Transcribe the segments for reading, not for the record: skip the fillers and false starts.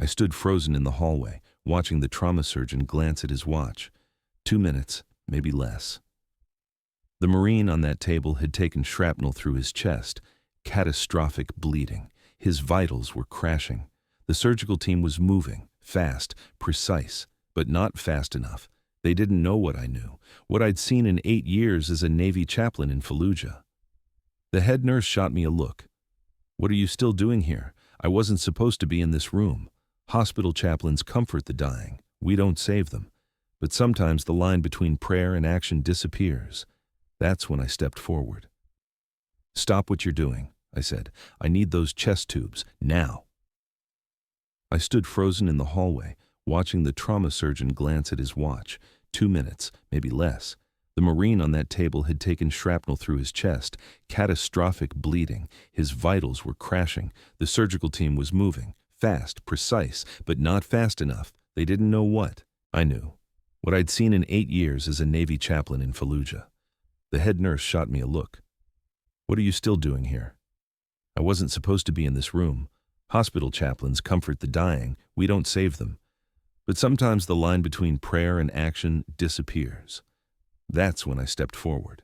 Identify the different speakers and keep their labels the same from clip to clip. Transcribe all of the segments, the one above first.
Speaker 1: I stood frozen in the hallway, watching the trauma surgeon glance at his watch. 2 minutes, maybe less. The Marine on that table had taken shrapnel through his chest, catastrophic bleeding. His vitals were crashing. The surgical team was moving, fast, precise, but not fast enough. They didn't know what I knew, what I'd seen in 8 years as a Navy chaplain in Fallujah. The head nurse shot me a look. "What are you still doing here? I wasn't supposed to be in this room. Hospital chaplains comfort the dying. We don't save them. But sometimes the line between prayer and action disappears." That's when I stepped forward. "Stop what you're doing," I said. "I need those chest tubes, now." I stood frozen in the hallway, watching the trauma surgeon glance at his watch. 2 minutes, maybe less. The Marine on that table had taken shrapnel through his chest, catastrophic bleeding. His vitals were crashing. The surgical team was moving, fast, precise, but not fast enough. They didn't know what. I knew. What I'd seen in 8 years as a Navy chaplain in Fallujah. The head nurse shot me a look. "What are you still doing here?" "I wasn't supposed to be in this room. Hospital chaplains comfort the dying. We don't save them. But sometimes the line between prayer and action disappears." That's when I stepped forward.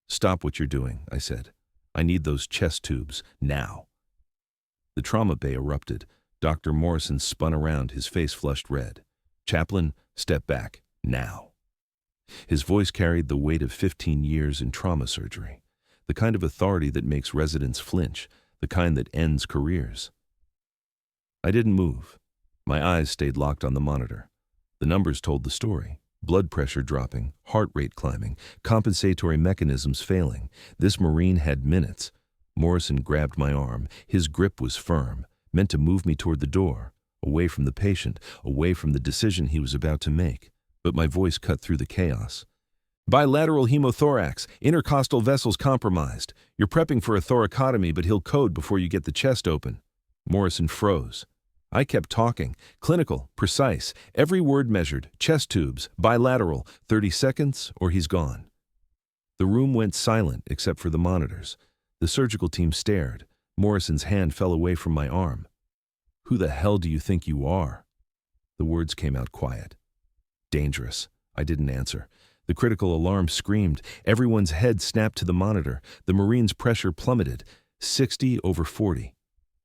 Speaker 1: "Stop what you're doing," I said. "I need those chest tubes, now." The trauma bay erupted. Dr. Morrison spun around, his face flushed red. "Chaplain, step back, now." His voice carried the weight of 15 years in trauma surgery, the kind of authority that makes residents flinch, the kind that ends careers. I didn't move. My eyes stayed locked on the monitor. The numbers told the story. Blood pressure dropping, heart rate climbing, compensatory mechanisms failing. This Marine had minutes. Morrison grabbed my arm. His grip was firm, meant to move me toward the door, away from the patient, away from the decision he was about to make. But my voice cut through the chaos. "Bilateral hemothorax, intercostal vessels compromised. You're prepping for a thoracotomy, but he'll code before you get the chest open." Morrison froze. I kept talking. Clinical, precise, every word measured. Chest tubes, bilateral, 30 seconds or he's gone. The room went silent except for the monitors. The surgical team stared. Morrison's hand fell away from my arm. "Who the hell do you think you are?" The words came out quiet. "Dangerous." I didn't answer. The critical alarm screamed. Everyone's head snapped to the monitor. The Marine's pressure plummeted. 60 over 40.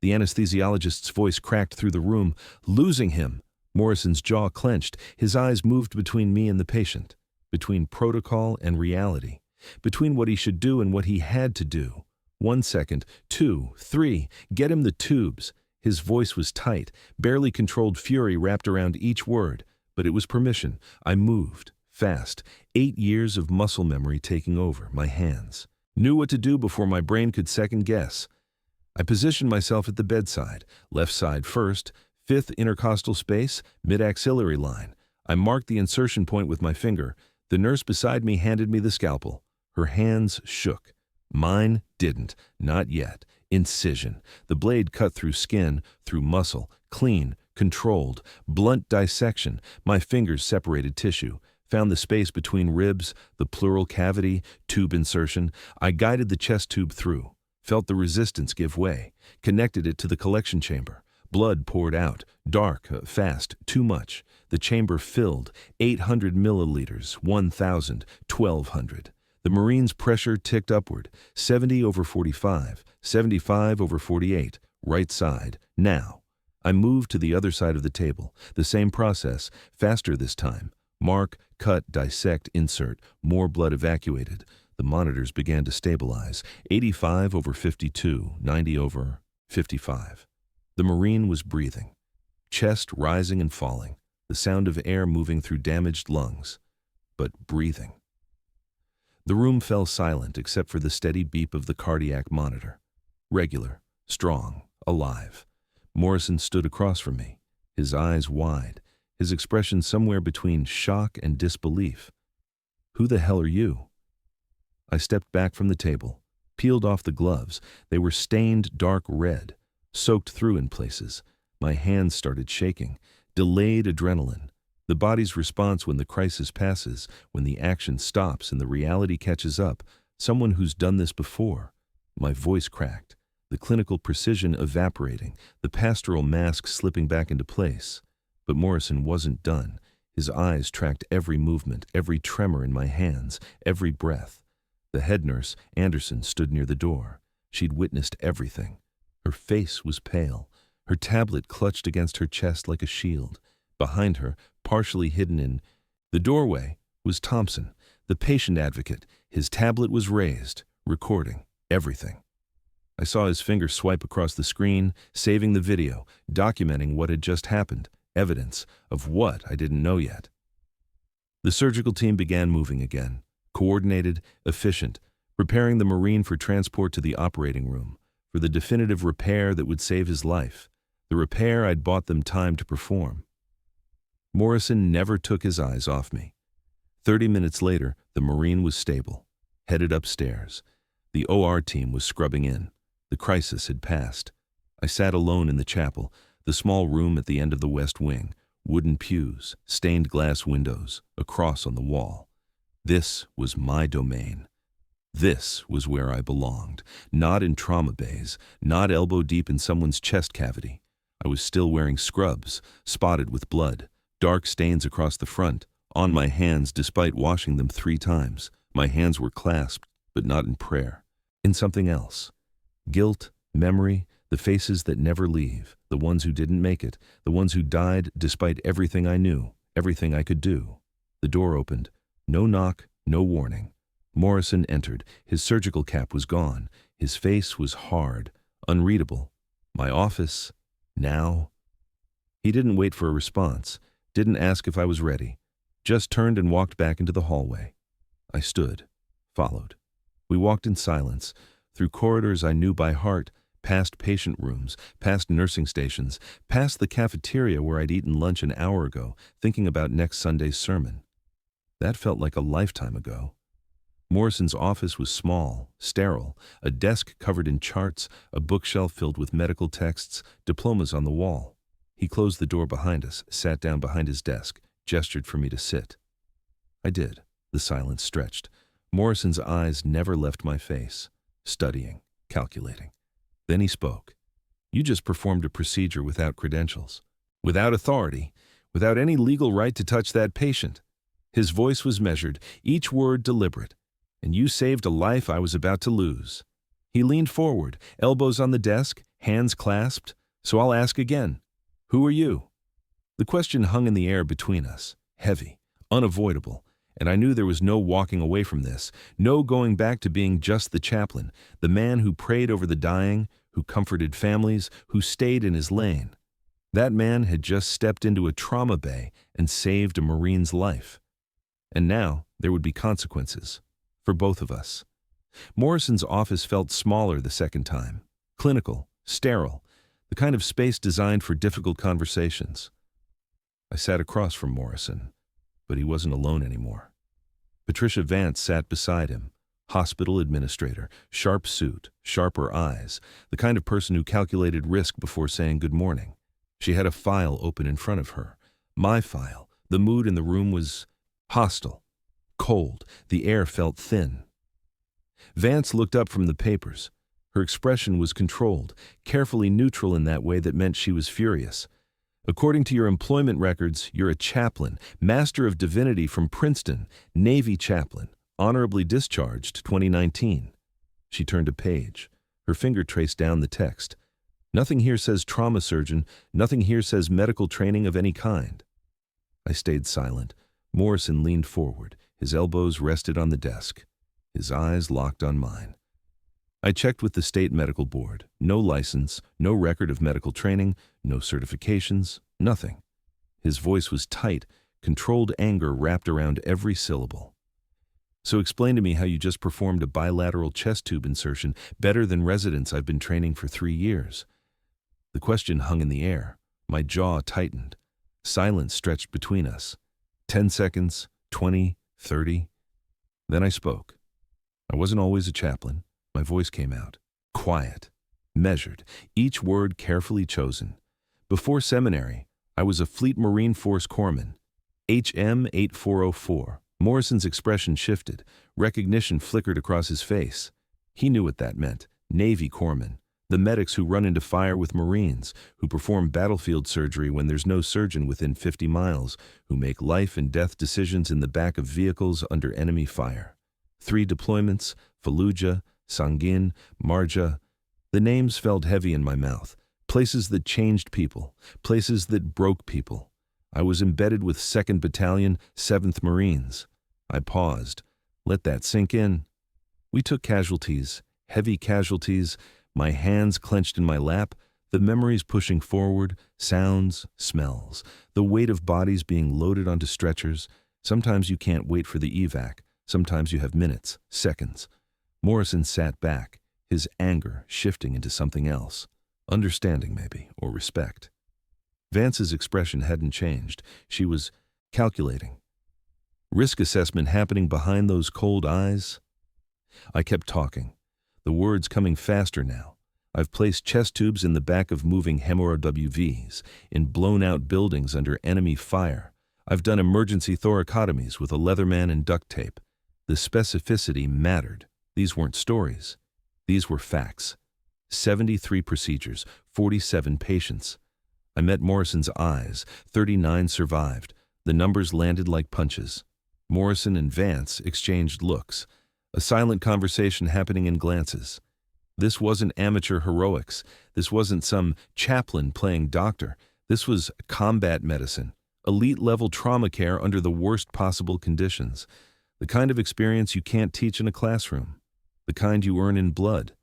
Speaker 1: The anesthesiologist's voice cracked through the room. "Losing him." Morrison's jaw clenched. His eyes moved between me and the patient, between protocol and reality, between what he should do and what he had to do. 1 second, 2, 3, get him the tubes. His voice was tight, barely controlled fury wrapped around each word, but it was permission. I moved, fast, 8 years of muscle memory taking over, my hands. Knew what to do before my brain could second guess. I positioned myself at the bedside, left side first, 5th intercostal space, mid-axillary line. I marked the insertion point with my finger. The nurse beside me handed me the scalpel. Her hands shook. Mine didn't, not yet. Incision. The blade cut through skin, through muscle, clean, controlled, blunt dissection. My fingers separated tissue, found the space between ribs, the pleural cavity, tube insertion. I guided the chest tube through, felt the resistance give way, connected it to the collection chamber. Blood poured out, dark, fast, too much. The chamber filled, 800 milliliters, 1,000, 1,200. The Marine's pressure ticked upward, 70 over 45, 75 over 48, right side, now. I moved to the other side of the table, the same process, faster this time. Mark, cut, dissect, insert, more blood evacuated. The monitors began to stabilize, 85 over 52, 90 over 55. The Marine was breathing, chest rising and falling, the sound of air moving through damaged lungs, but breathing. The room fell silent except for the steady beep of the cardiac monitor. Regular, strong, alive. Morrison stood across from me, his eyes wide, his expression somewhere between shock and disbelief. "Who the hell are you?" I stepped back from the table, peeled off the gloves. They were stained dark red, soaked through in places. My hands started shaking. Delayed adrenaline. The body's response when the crisis passes, when the action stops and the reality catches up. Someone who's done this before. My voice cracked. the clinical precision evaporating, the pastoral mask slipping back into place. But Morrison wasn't done. His eyes tracked every movement, every tremor in my hands, every breath. The head nurse, Anderson, stood near the door. She'd witnessed everything. Her face was pale, her tablet clutched against her chest like a shield. Behind her, partially hidden in the doorway, was Thompson, the patient advocate. His tablet was raised, recording everything. I saw his finger swipe across the screen, saving the video, documenting what had just happened, evidence of what I didn't know yet. The surgical team began moving again, coordinated, efficient, preparing the Marine for transport to the operating room, for the definitive repair that would save his life, the repair I'd bought them time to perform. Morrison never took his eyes off me. 30 minutes later, the Marine was stable, headed upstairs. The OR team was scrubbing in. The crisis had passed. I sat alone in the chapel, the small room at the end of the west wing, wooden pews, stained glass windows, a cross on the wall. This was my domain. This was where I belonged, not in trauma bays, not elbow deep in someone's chest cavity. I was still wearing scrubs, spotted with blood, dark stains across the front, on my hands despite washing them 3 times. My hands were clasped, but not in prayer, in something else. Guilt, memory, the faces that never leave, the ones who didn't make it, the ones who died despite everything I knew, everything I could do. The door opened. No knock, no warning. Morrison entered. His surgical cap was gone. His face was hard, unreadable. My office, now. He didn't wait for a response, didn't ask if I was ready, just turned and walked back into the hallway. I stood, followed. We walked in silence, through corridors I knew by heart, past patient rooms, past nursing stations, past the cafeteria where I'd eaten lunch an hour ago, thinking about next Sunday's sermon. That felt like a lifetime ago. Morrison's office was small, sterile, a desk covered in charts, a bookshelf filled with medical texts, diplomas on the wall. He closed the door behind us, sat down behind his desk, gestured for me to sit. I did. The silence stretched. Morrison's eyes never left my face, studying, calculating. Then he spoke. You just performed a procedure without credentials, without authority, without any legal right to touch that patient. His voice was measured, each word deliberate. And you saved a life I was about to lose. He leaned forward, elbows on the desk, hands clasped. So I'll ask again. Who are you? The question hung in the air between us, heavy, unavoidable, and I knew there was no walking away from this, no going back to being just the chaplain, the man who prayed over the dying, who comforted families, who stayed in his lane. That man had just stepped into a trauma bay and saved a Marine's life. And now there would be consequences. For both of us. Morrison's office felt smaller the second time. Clinical, sterile, the kind of space designed for difficult conversations. I sat across from Morrison, but he wasn't alone anymore. Patricia Vance sat beside him, hospital administrator, sharp suit, sharper eyes, the kind of person who calculated risk before saying good morning. She had a file open in front of her. My file. The mood in the room was hostile. Cold, the air felt thin. Vance looked up from the papers. Her expression was controlled, carefully neutral in that way that meant she was furious. According to your employment records, you're a chaplain, Master of Divinity from Princeton, Navy chaplain, honorably discharged 2019. She turned a page. Her finger traced down the text. Nothing here says trauma surgeon, nothing here says medical training of any kind. I stayed silent. Morrison leaned forward. His elbows rested on the desk. His eyes locked on mine. I checked with the state medical board. No license, no record of medical training, no certifications, nothing. His voice was tight, controlled anger wrapped around every syllable. So explain to me how you just performed a bilateral chest tube insertion better than residents I've been training for 3 years. The question hung in the air. My jaw tightened. Silence stretched between us. 10 seconds, 20, 30. Then I spoke. I wasn't always a chaplain. My voice came out. Quiet. Measured. Each word carefully chosen. Before seminary, I was a Fleet Marine Force corpsman. HM 8404. Morrison's expression shifted. Recognition flickered across his face. He knew what that meant. Navy corpsman. The medics who run into fire with Marines, who perform battlefield surgery when there's no surgeon within 50 miles, who make life and death decisions in the back of vehicles under enemy fire. 3 deployments, Fallujah, Sangin, Marja. The names felt heavy in my mouth. Places that changed people, places that broke people. I was embedded with 2nd Battalion, 7th Marines. I paused. Let that sink in. We took casualties, heavy casualties, my hands clenched in my lap, the memories pushing forward, sounds, smells, the weight of bodies being loaded onto stretchers. Sometimes you can't wait for the evac. Sometimes you have minutes, seconds. Morrison sat back, his anger shifting into something else. Understanding, maybe, or respect. Vance's expression hadn't changed. She was calculating. Risk assessment happening behind those cold eyes. I kept talking, the words coming faster now. I've placed chest tubes in the back of moving WVs, in blown-out buildings under enemy fire. I've done emergency thoracotomies with a Leatherman and duct tape. The specificity mattered. These weren't stories. These were facts. 73 procedures, 47 patients. I met Morrison's eyes. 39 survived. The numbers landed like punches. Morrison and Vance exchanged looks. A silent conversation happening in glances. This wasn't amateur heroics. This wasn't some chaplain playing doctor. This was combat medicine. Elite-level trauma care under the worst possible conditions. The kind of experience you can't teach in a classroom. The kind you earn in blood.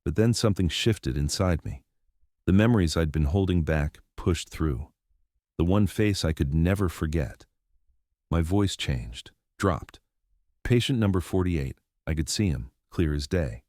Speaker 1: But then something shifted inside me. The memories I'd been holding back pushed through. The one face I could never forget. My voice changed, dropped. Patient number 48. I could see him, clear as day.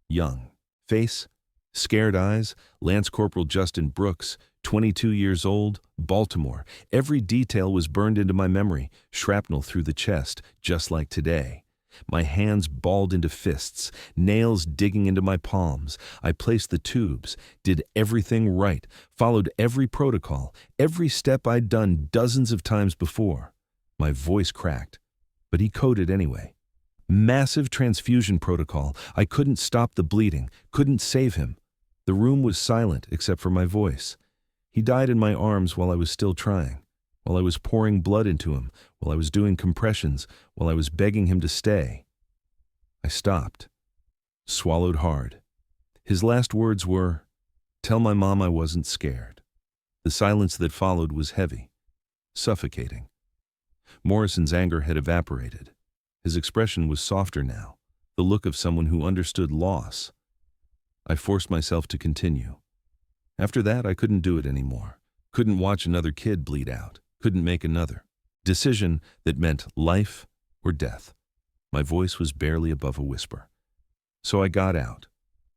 Speaker 1: Young. Face, scared eyes, Lance Corporal Justin Brooks, 22 years old, Baltimore. Every detail was burned into my memory, shrapnel through the chest, just like today. My hands balled into fists, nails digging into my palms. I placed the tubes, did everything right, followed every protocol, every step I'd done dozens of times before. My voice cracked, but he coded anyway. Massive transfusion protocol. I couldn't stop the bleeding, couldn't save him. The room was silent except for my voice. He died in my arms while I was still trying, while I was pouring blood into him, while I was doing compressions, while I was begging him to stay. I stopped, swallowed hard. His last words were, "Tell my mom I wasn't scared." The silence that followed was heavy, suffocating. Morrison's anger had evaporated. His expression was softer now, the look of someone who understood loss. I forced myself to continue. After that, I couldn't do it anymore. Couldn't watch another kid bleed out. Couldn't make another decision that meant life or death. My voice was barely above a whisper. So I got out,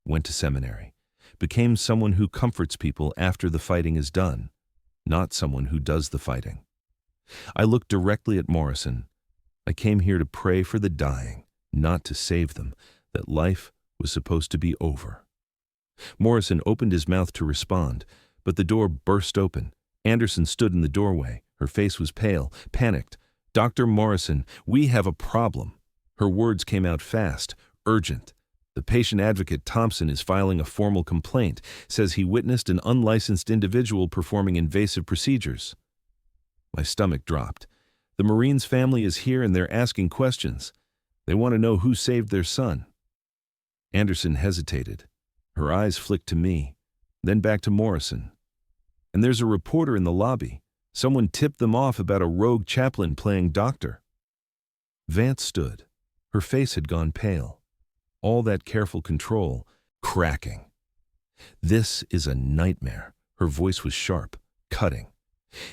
Speaker 1: went to seminary, became someone who comforts people after the fighting is done, not someone who does the fighting. I looked directly at Morrison. I came here to pray for the dying, not to save them, that life was supposed to be over. Morrison opened his mouth to respond, but the door burst open. Anderson stood in the doorway. Her face was pale, panicked. "Dr. Morrison, we have a problem." Her words came out fast, urgent. "The patient advocate Thompson is filing a formal complaint, says he witnessed an unlicensed individual performing invasive procedures." My stomach dropped. The Marine's family is here and they're asking questions. They want to know who saved their son. Anderson hesitated. Her eyes flicked to me, then back to Morrison. "And there's a reporter in the lobby. Someone tipped them off about a rogue chaplain playing doctor." Vance stood. Her face had gone pale. All that careful control, cracking. "This is a nightmare." Her voice was sharp, cutting.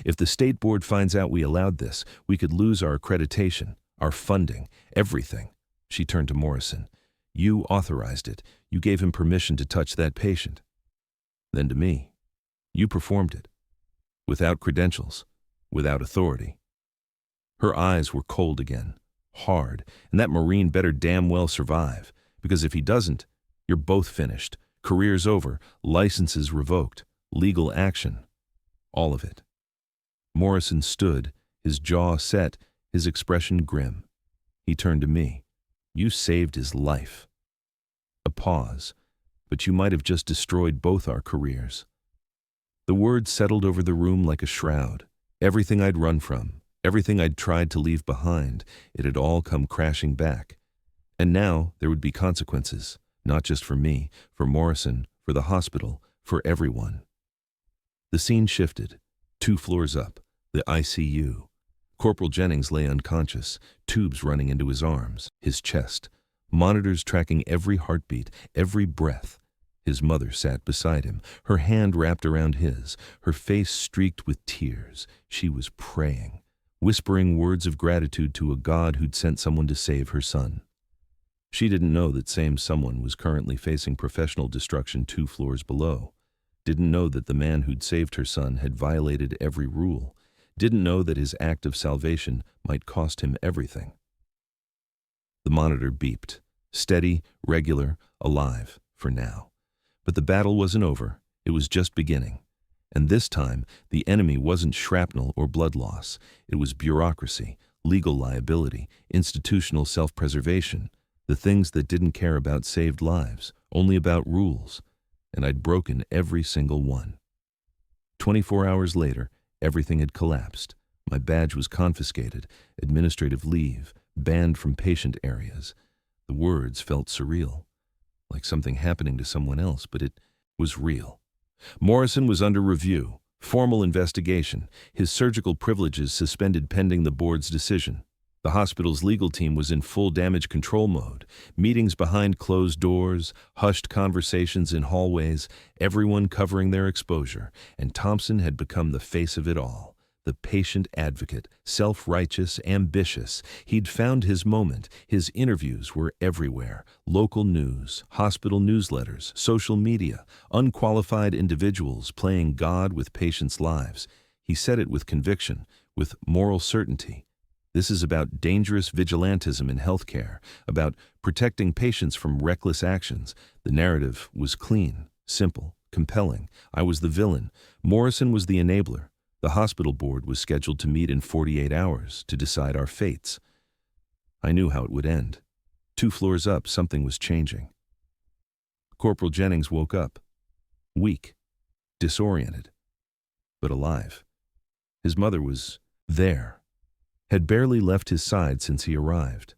Speaker 1: "If the state board finds out we allowed this, we could lose our accreditation, our funding, everything." She turned to Morrison. "You authorized it. You gave him permission to touch that patient." Then to me, "You performed it. Without credentials, without authority." Her eyes were cold again, hard, and that Marine better damn well survive, because if he doesn't, you're both finished. Careers over, licenses revoked, legal action. All of it. Morrison stood, his jaw set, his expression grim. He turned to me. "You saved his life." A pause. but you might have just destroyed both our careers." The words settled over the room like a shroud. Everything I'd run from, everything I'd tried to leave behind, it had all come crashing back. And now there would be consequences, not just for me, for Morrison, for the hospital, for everyone. The scene shifted. 2 floors up, the ICU. Corporal Jennings lay unconscious, tubes running into his arms, his chest, monitors tracking every heartbeat, every breath. His mother sat beside him, her hand wrapped around his, her face streaked with tears. She was praying, whispering words of gratitude to a God who'd sent someone to save her son. She didn't know that same someone was currently facing professional destruction 2 floors below. Didn't know that the man who'd saved her son had violated every rule. Didn't know that his act of salvation might cost him everything. The monitor beeped. Steady, regular, alive, for now. But the battle wasn't over. It was just beginning. And this time, the enemy wasn't shrapnel or blood loss. It was bureaucracy, legal liability, institutional self-preservation, the things that didn't care about saved lives, only about rules. And I'd broken every single one. 24 hours later, everything had collapsed. My badge was confiscated, administrative leave, banned from patient areas. The words felt surreal, like something happening to someone else, but it was real. Morrison was under review, formal investigation, his surgical privileges suspended pending the board's decision. The hospital's legal team was in full damage control mode, meetings behind closed doors, hushed conversations in hallways, everyone covering their exposure, and Thompson had become the face of it all. The patient advocate, self-righteous, ambitious. He'd found his moment. His interviews were everywhere. Local news, hospital newsletters, social media, unqualified individuals playing God with patients' lives. He said it with conviction, with moral certainty. This is about dangerous vigilantism in healthcare, about protecting patients from reckless actions. The narrative was clean, simple, compelling. I was the villain. Morrison was the enabler. The hospital board was scheduled to meet in 48 hours to decide our fates. I knew how it would end. 2 floors up, something was changing. Corporal Jennings woke up, weak, disoriented, but alive. His mother was there, had barely left his side since he arrived.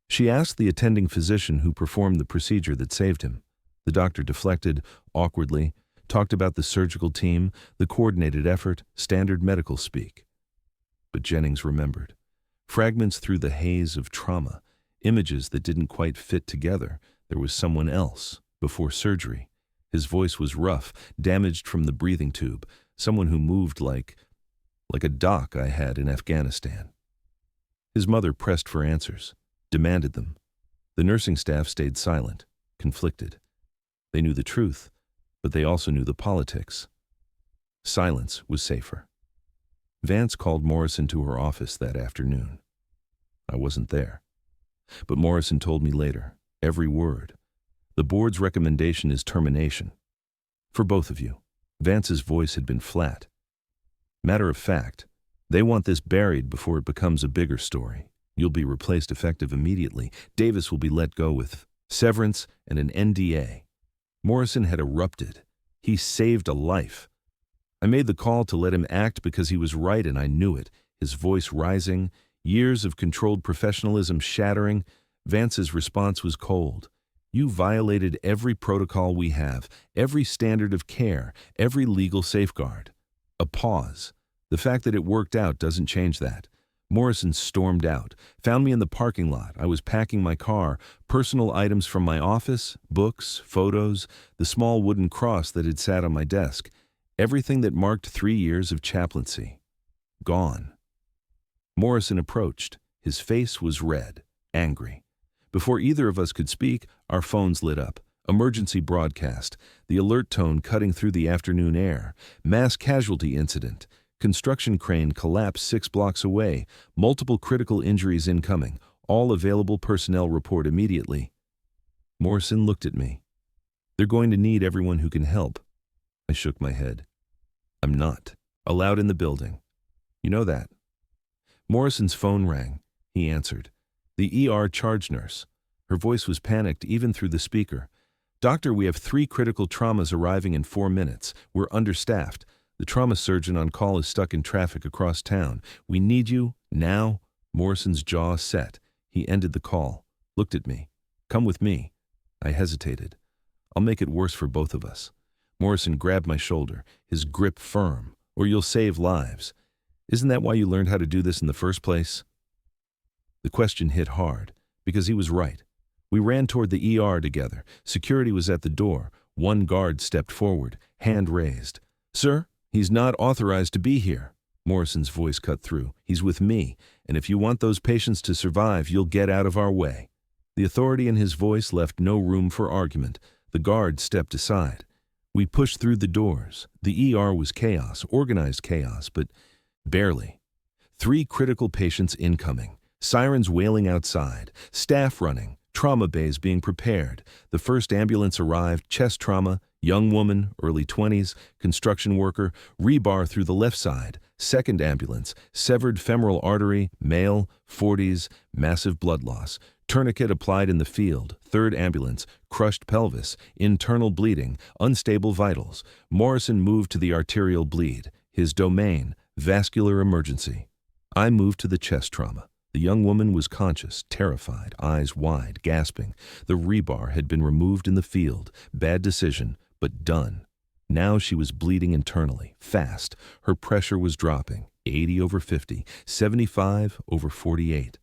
Speaker 1: She asked the attending physician who performed the procedure that saved him. The doctor deflected, awkwardly, talked about the surgical team, the coordinated effort, standard medical speak. But Jennings remembered. Fragments through the haze of trauma, images that didn't quite fit together. There was someone else, before surgery. His voice was rough, damaged from the breathing tube, someone who moved like a doc I had in Afghanistan. His mother pressed for answers, demanded them. The nursing staff stayed silent, conflicted. They knew the truth, but they also knew the politics. Silence was safer. Vance called Morrison to her office that afternoon. I wasn't there. But Morrison told me later, every word. The board's recommendation is termination. For both of you. Vance's voice had been flat. Matter of fact, they want this buried before it becomes a bigger story. You'll be replaced effective immediately. Davis will be let go with severance and an NDA. Morrison had erupted. He saved a life. I made the call to let him act because he was right, and I knew it. His voice rising, years of controlled professionalism shattering. Vance's response was cold. You violated every protocol we have, every standard of care, every legal safeguard. A pause. The fact that it worked out doesn't change that. Morrison stormed out, found me in the parking lot. I was packing my car, personal items from my office, books, photos, the small wooden cross that had sat on my desk. Everything that marked 3 years of chaplaincy. Gone. Morrison approached. His face was red, angry. Before either of us could speak, our phones lit up. Emergency broadcast. The alert tone cutting through the afternoon air. Mass casualty incident. Construction crane collapsed 6 blocks away. Multiple critical injuries incoming. All available personnel report immediately. Morrison looked at me. They're going to need everyone who can help. I shook my head. I'm not allowed in the building. You know that. Morrison's phone rang. He answered. The ER charge nurse. Her voice was panicked even through the speaker. "Doctor, we have 3 critical traumas arriving in 4 minutes. We're understaffed. The trauma surgeon on call is stuck in traffic across town. We need you, now." Morrison's jaw set. He ended the call, looked at me. "Come with me." I hesitated. "I'll make it worse for both of us." Morrison grabbed my shoulder, his grip firm. "Or you'll save lives. Isn't that why you learned how to do this in the first place?" The question hit hard, because he was right. We ran toward the ER together. Security was at the door. One guard stepped forward, hand raised. "Sir, he's not authorized to be here." Morrison's voice cut through. "He's with me, and if you want those patients to survive, you'll get out of our way." The authority in his voice left no room for argument. The guard stepped aside. We pushed through the doors. The ER was chaos, organized chaos, but barely. 3 critical patients incoming, sirens wailing outside, staff running, trauma bays being prepared. The first ambulance arrived, chest trauma, young woman, early 20s, construction worker, rebar through the left side. Second ambulance, severed femoral artery, male, 40s, massive blood loss. Tourniquet applied in the field. Third ambulance, crushed pelvis, internal bleeding, unstable vitals. Morrison moved to the arterial bleed. His domain, vascular emergency. I moved to the chest trauma. The young woman was conscious, terrified, eyes wide, gasping. The rebar had been removed in the field. Bad decision, but done. Now she was bleeding internally, fast. Her pressure was dropping, 80/50, 75/48.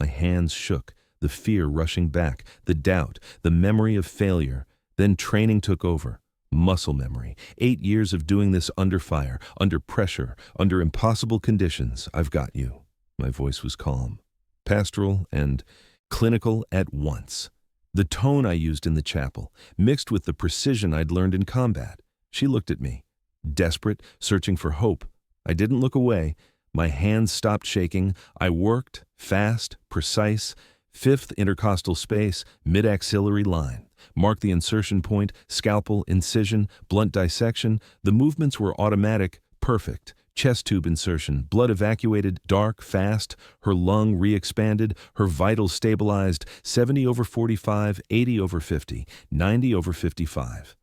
Speaker 1: My hands shook, the fear rushing back, the doubt, the memory of failure. Then training took over. Muscle memory. 8 years of doing this under fire, under pressure, under impossible conditions. "I've got you." My voice was calm, pastoral, and clinical at once. The tone I used in the chapel, mixed with the precision I'd learned in combat. She looked at me, desperate, searching for hope. I didn't look away. My hands stopped shaking. I worked, fast, precise. 5th intercostal space, mid-axillary line. Mark the insertion point, scalpel, incision, blunt dissection. The movements were automatic, perfect. Chest tube insertion, blood evacuated, dark, fast. Her lung re-expanded, her vitals stabilized. 70/45, 80/50, 90/55.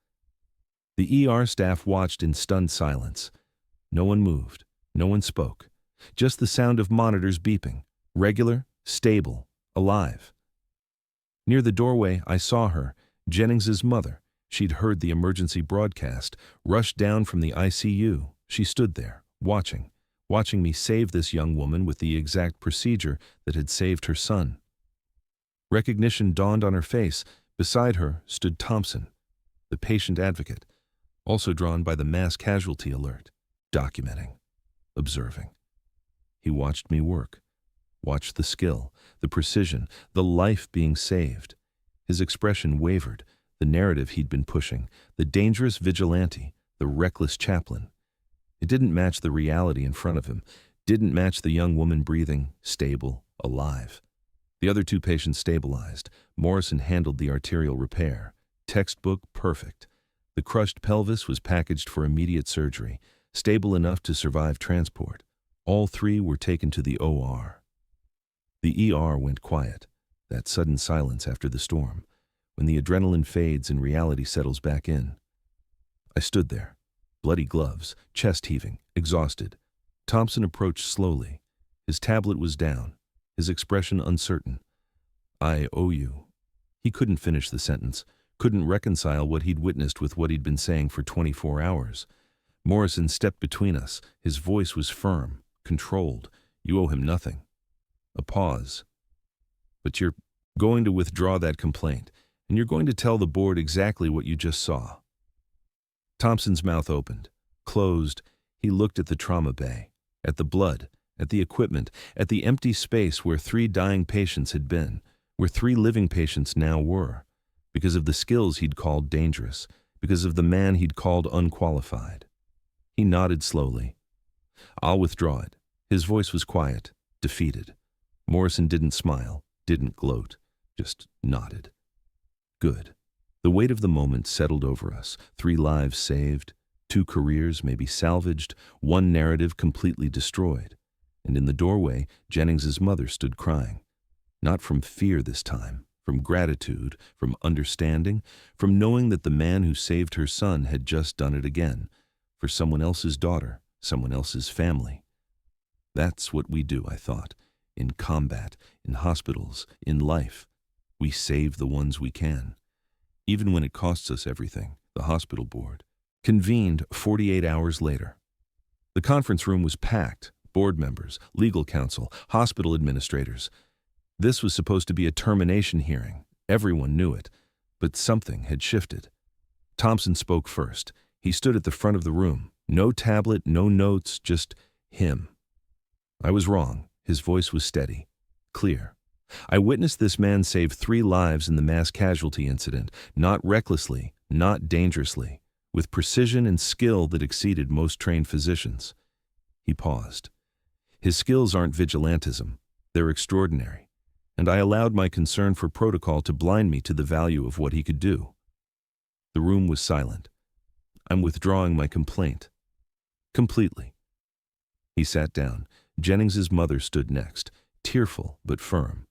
Speaker 1: The ER staff watched in stunned silence. No one moved. No one spoke. Just the sound of monitors beeping. Regular, stable, alive. Near the doorway, I saw her, Jennings's mother. She'd heard the emergency broadcast, rushed down from the ICU. She stood there, watching me save this young woman with the exact procedure that had saved her son. Recognition dawned on her face. Beside her stood Thompson, the patient advocate, also drawn by the mass casualty alert, documenting, observing. He watched me work, watched the skill, the precision, the life being saved. His expression wavered, the narrative he'd been pushing, the dangerous vigilante, the reckless chaplain. It didn't match the reality in front of him, didn't match the young woman breathing, stable, alive. The other 2 patients stabilized. Morrison handled the arterial repair. Textbook perfect. The crushed pelvis was packaged for immediate surgery, stable enough to survive transport. All 3 were taken to the OR. The ER went quiet, that sudden silence after the storm, when the adrenaline fades and reality settles back in. I stood there, bloody gloves, chest heaving, exhausted. Thompson approached slowly. His tablet was down, his expression uncertain. "I owe you." He couldn't finish the sentence, couldn't reconcile what he'd witnessed with what he'd been saying for 24 hours. Morrison stepped between us. His voice was firm, controlled. "You owe him nothing." A pause. "But you're going to withdraw that complaint, and you're going to tell the board exactly what you just saw." Thompson's mouth opened, closed. He looked at the trauma bay, at the blood, at the equipment, at the empty space where 3 dying patients had been, where 3 living patients now were, because of the skills he'd called dangerous, because of the man he'd called unqualified. He nodded slowly. "I'll withdraw it." His voice was quiet, defeated. Morrison didn't smile, didn't gloat, just nodded. Good. The weight of the moment settled over us. 3 lives saved, 2 careers maybe salvaged, 1 narrative completely destroyed. And in the doorway, Jennings's mother stood crying. Not from fear this time, from gratitude, from understanding, from knowing that the man who saved her son had just done it again, for someone else's daughter, someone else's family. That's what we do, I thought, in combat, in hospitals, in life. We save the ones we can. Even when it costs us everything, the hospital board convened 48 hours later. The conference room was packed, board members, legal counsel, hospital administrators. This was supposed to be a termination hearing. Everyone knew it, but something had shifted. Thompson spoke first. He stood at the front of the room. No tablet, no notes, just him. I was wrong. His voice was steady, clear. I witnessed this man save 3 lives in the mass casualty incident, not recklessly, not dangerously, with precision and skill that exceeded most trained physicians. He paused. His skills aren't vigilantism. They're extraordinary. And I allowed my concern for protocol to blind me to the value of what he could do. The room was silent. I'm withdrawing my complaint. Completely. He sat down. Jennings's mother stood next, tearful but firm.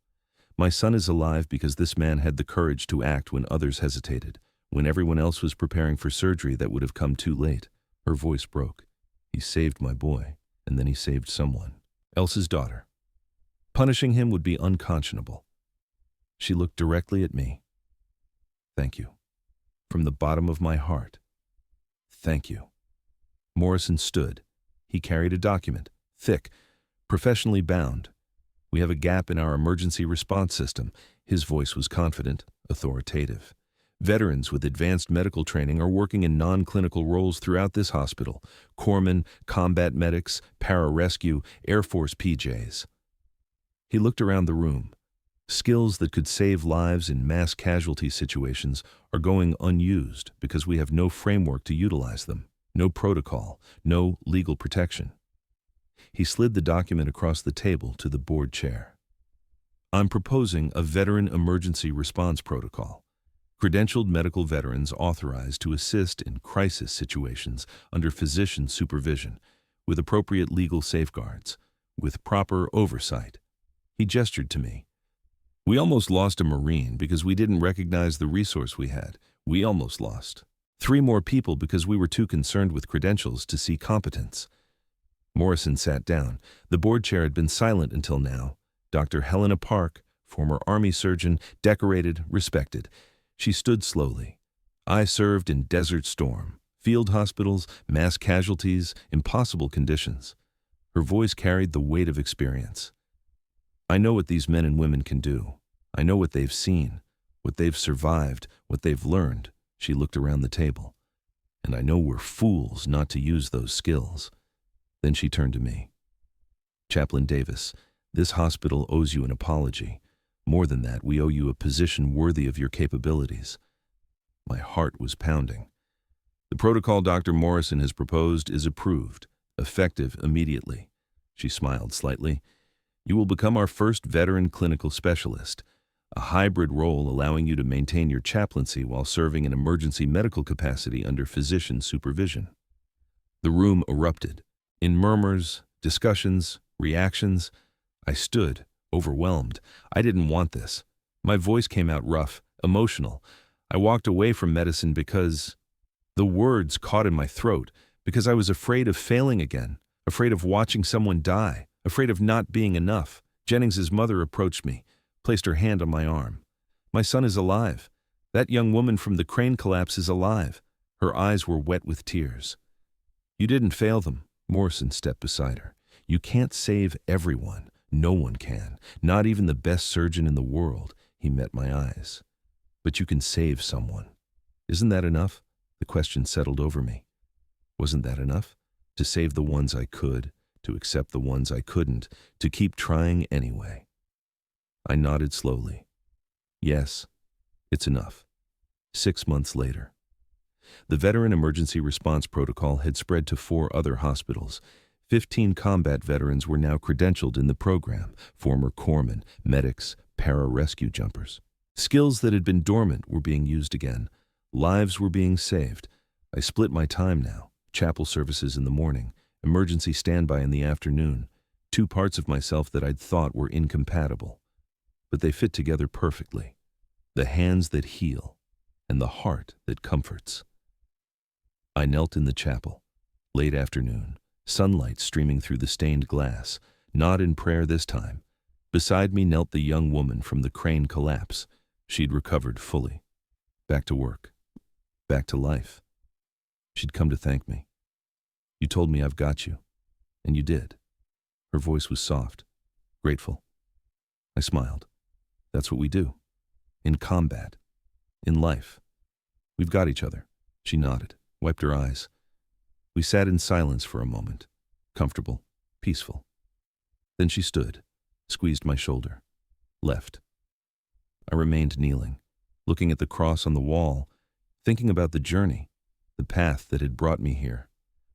Speaker 1: My son is alive because this man had the courage to act when others hesitated, when everyone else was preparing for surgery that would have come too late. Her voice broke. He saved my boy, and then he saved someone else's daughter. Punishing him would be unconscionable. She looked directly at me. Thank you. From the bottom of my heart. Thank you. Morrison stood. He carried a document, thick, professionally bound. We have a gap in our emergency response system. His voice was confident, authoritative. Veterans with advanced medical training are working in non-clinical roles throughout this hospital. Corpsmen, combat medics, pararescue, Air Force PJs. He looked around the room. Skills that could save lives in mass casualty situations are going unused because we have no framework to utilize them, no protocol, no legal protection. He slid the document across the table to the board chair. I'm proposing a veteran emergency response protocol. Credentialed medical veterans authorized to assist in crisis situations under physician supervision, with appropriate legal safeguards, with proper oversight. He gestured to me. We almost lost a Marine because we didn't recognize the resource we had. We almost lost 3 more people because we were too concerned with credentials to see competence. Morrison sat down. The board chair had been silent until now. Dr. Helena Park, former Army surgeon, decorated, respected. She stood slowly. I served in Desert Storm, field hospitals, mass casualties, impossible conditions. Her voice carried the weight of experience. I know what these men and women can do. I know what they've seen, what they've survived, what they've learned. She looked around the table. And I know we're fools not to use those skills. Then she turned to me. Chaplain Davis, this hospital owes you an apology. More than that, we owe you a position worthy of your capabilities. My heart was pounding. The protocol Dr. Morrison has proposed is approved, effective immediately. She smiled slightly. You will become our first veteran clinical specialist, a hybrid role allowing you to maintain your chaplaincy while serving in emergency medical capacity under physician supervision. The room erupted. In murmurs, discussions, reactions, I stood, overwhelmed. I didn't want this. My voice came out rough, emotional. I walked away from medicine because the words caught in my throat, because I was afraid of failing again, afraid of watching someone die, afraid of not being enough. Jennings's mother approached me, placed her hand on my arm. My son is alive. That young woman from the crane collapse is alive. Her eyes were wet with tears. You didn't fail them. Morrison stepped beside her. You can't save everyone. No one can, not even the best surgeon in the world. He met my eyes. But you can save someone. Isn't that enough? The question settled over me. Wasn't that enough? To save the ones I could, to accept the ones I couldn't, to keep trying anyway. I nodded slowly. Yes, it's enough. 6 months later. The Veteran Emergency Response Protocol had spread to 4 other hospitals. 15 combat veterans were now credentialed in the program, former corpsmen, medics, para-rescue jumpers. Skills that had been dormant were being used again. Lives were being saved. I split my time now. Chapel services in the morning, emergency standby in the afternoon. 2 parts of myself that I'd thought were incompatible. But they fit together perfectly. the hands that heal, and the heart that comforts. I knelt in the chapel, late afternoon, sunlight streaming through the stained glass, not in prayer this time. Beside me knelt the young woman from the crane collapse. She'd recovered fully. Back to work. Back to life. She'd come to thank me. You told me I've got you. And you did. Her voice was soft, grateful. I smiled. That's what we do. In combat. In life. We've got each other. She nodded, wiped her eyes. We sat in silence for a moment, comfortable, peaceful. Then she stood, squeezed my shoulder, left. I remained kneeling, looking at the cross on the wall, thinking about the journey, the path that had brought me here,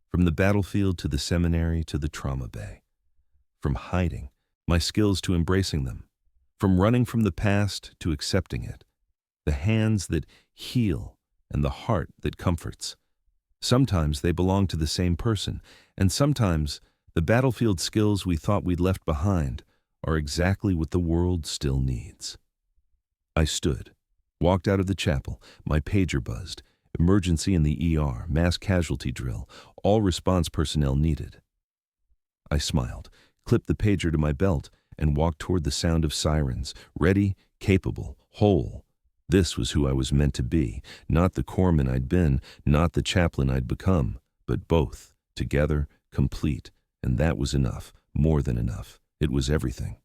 Speaker 1: from the battlefield to the seminary to the trauma bay, from hiding my skills to embracing them, from running from the past to accepting it, the hands that heal and the heart that comforts. Sometimes they belong to the same person, and sometimes the battlefield skills we thought we'd left behind are exactly what the world still needs. I stood, walked out of the chapel, my pager buzzed, emergency in the ER, mass casualty drill, all response personnel needed. I smiled, clipped the pager to my belt, and walked toward the sound of sirens, ready, capable, whole. This was who I was meant to be, not the corpsman I'd been, not the chaplain I'd become, but both, together, complete, and that was enough, more than enough. It was everything.